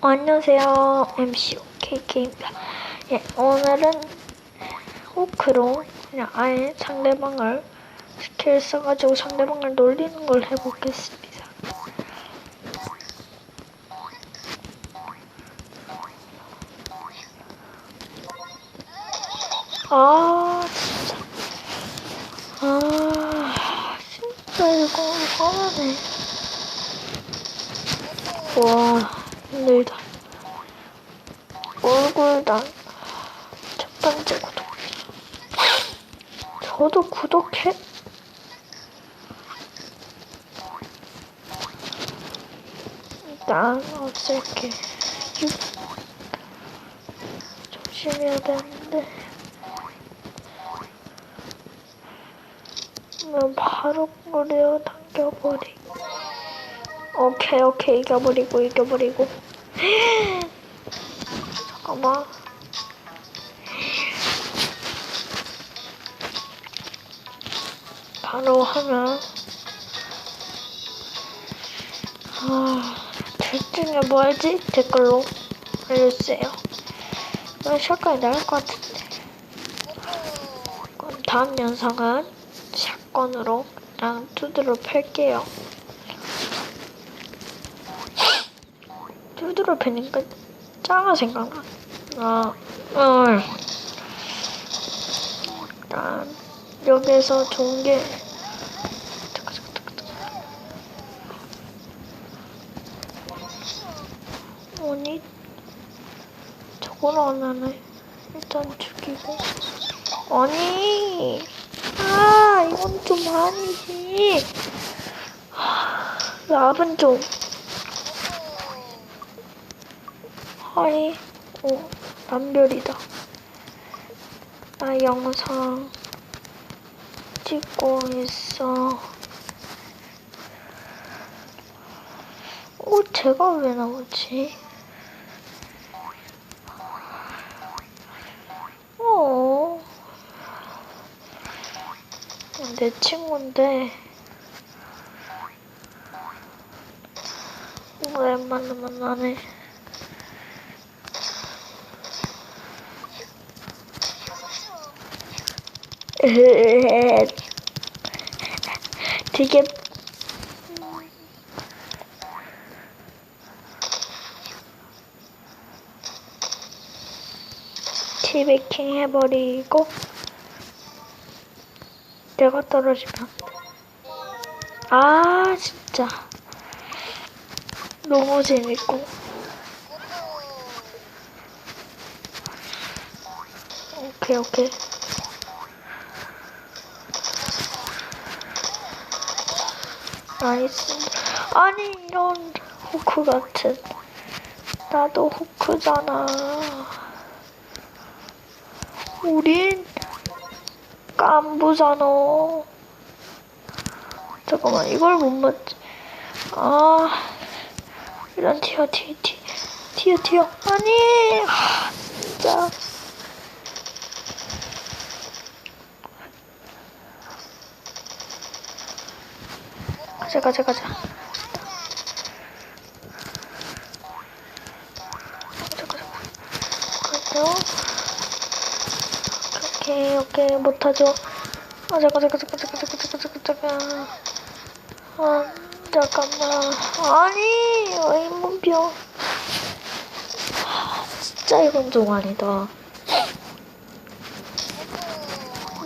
안녕하세요. MC OKK입니다. 예, 오늘은 호크로 그냥 아예 상대방을 스킬 써가지고 상대방을 놀리는 걸 해보겠습니다. 진짜 이거 화나네. 와, 힘들다. 얼굴단 첫 번째 구독. 저도 구독해? 일단 없앨게. 조심해야 되는데. 바로 꼬리어 당겨버리고. 오케이 이겨버리고 잠깐만. 바로 하면 둘 중에 뭐 할지 댓글로 알려주세요. 샷건이 나을 것 같은데. 그럼 다음 영상은 샷건으로 그냥 두드러 팰게요. 두드러 패니까 짱아 생각나. 일단 여기서 좋은 게 아니 저걸 안 하네. 일단 죽이고. 아니 이건 좀 아니지. 랍은 좀 남별이다. 나 영상 찍고 있어. 제가 왜 나오지? 내 친구인데 오랜만에 만나네. 되게 티베킹 해버리고 내가 떨어지면 진짜 너무 재밌고. 오케이 나이스. 아니 이런 호크 같은. 나도 호크잖아. 우린 깐부잖아. 잠깐만 이걸 못 맞지. 일단 튀어. 아니 진짜. 가자. 오케이 못하죠. 잠깐만. 아니 의문병. 진짜 이건 좀 아니다.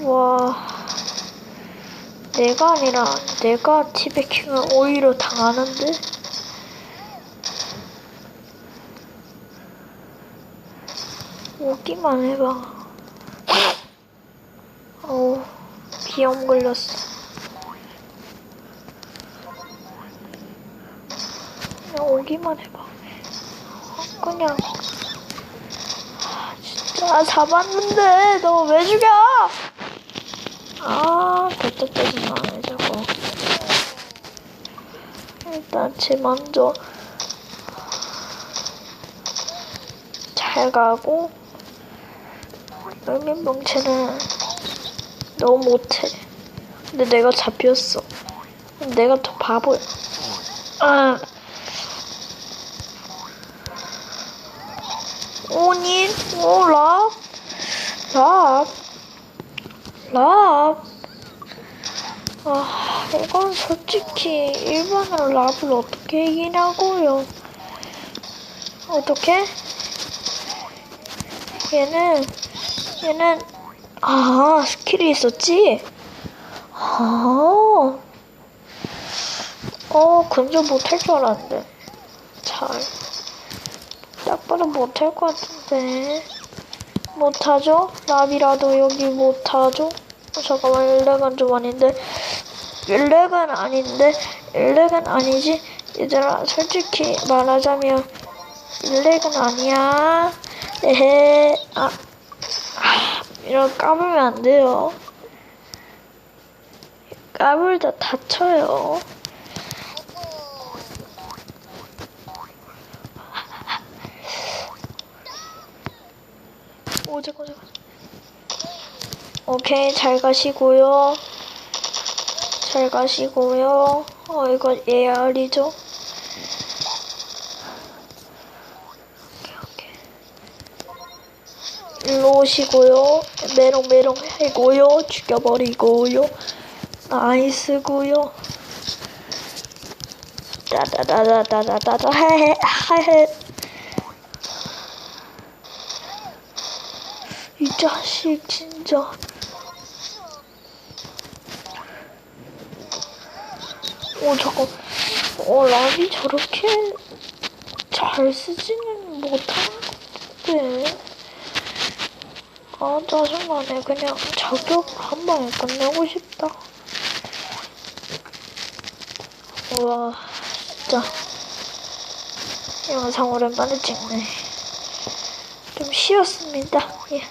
와, 내가 아니라 내가 티베킹을 오히려 당하는데. 오기만 해봐. 비염 걸렸어. 그냥 오기만 해봐. 그냥 진짜 잡았는데 너 왜 죽여? 됐다 짜증나네 저거. 일단 쟤 먼저 잘 가고. 열민병체는 너무 못해. 근데 내가 잡혔어. 내가 더 바보야. 오닌, 오, 랍, 랍, 랍. 아, 이건 솔직히 일반으로 랍을 어떻게 이기냐고요. 어떻게? 얘는 스킬이 있었지? 근접 못할 줄 알았는데. 딱 봐도 못할 것 같은데. 못하죠? 랍이라도 여기 못하죠? 잠깐만, 일렉은 좀 아닌데. 일렉은 아니지. 얘들아, 솔직히 말하자면 일렉은 아니야. 에헤. 이런 까불면 안 돼요. 까불다 다쳐요. 오자. 오케이, 잘 가시고요. 이거 AR이죠? 오케이. 일로 오시고요. 메롱 해고요. 죽여버리고요. 나이스고요. 따다다다다다다다 헤헤. 이 자식 진짜. 잠깐. 랍이 저렇게 잘 쓰지는 못하는 건데. 짜증나네. 그냥 저격 한 방에 끝내고 싶다. 우와, 진짜. 영상 오랜만에 찍네. 좀 쉬었습니다. 예.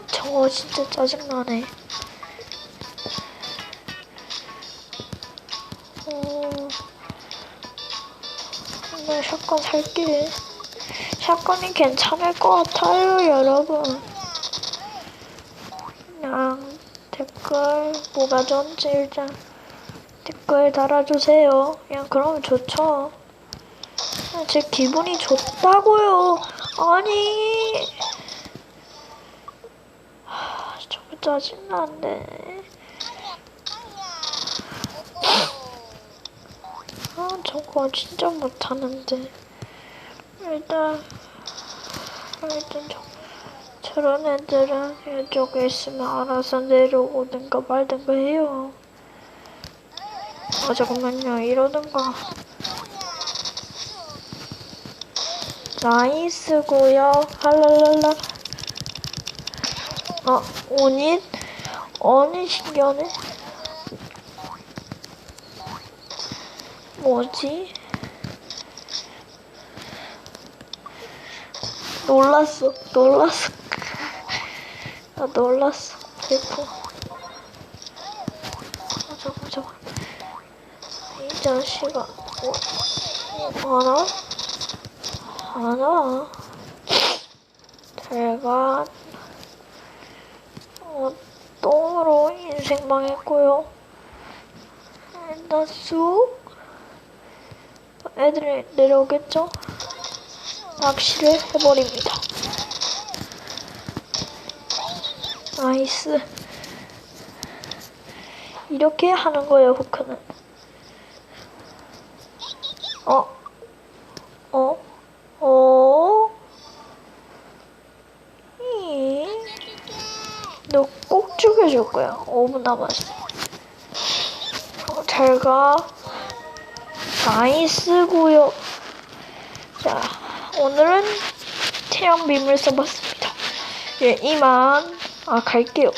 저거 진짜 짜증나네. 나 샷건 살게. 샷건이 괜찮을 것 같아요, 여러분. 그냥 댓글 뭐가 좋은지 일단 댓글 달아주세요. 그냥 그러면 좋죠. 제 기분이 좋다고요. 아니, 저거 짜증나는데. 저거 진짜 못하는데. 일단 저런 애들은 이쪽에 있으면 알아서 내려오든가 말든가 해요. 잠깐만요. 이러든가. 나이스고요. 할랄랄라. 오닛? 어니 신기하네. 뭐지? 놀랐어. 나 놀랐어. 대포. 잠깐. 이 자식아. 하나. 제가 똥으로 인생 망했고요. 일단 쑥 애들이 내려오겠죠? 낚시를 해버립니다. 나이스. 이렇게 하는 거예요, 후크는. 너 꼭 죽여줄 거야. 5분 남았어. 잘 가. 나이스고요. 자, 오늘은 태양 빔을 써봤습니다. 예, 이만. 갈게요.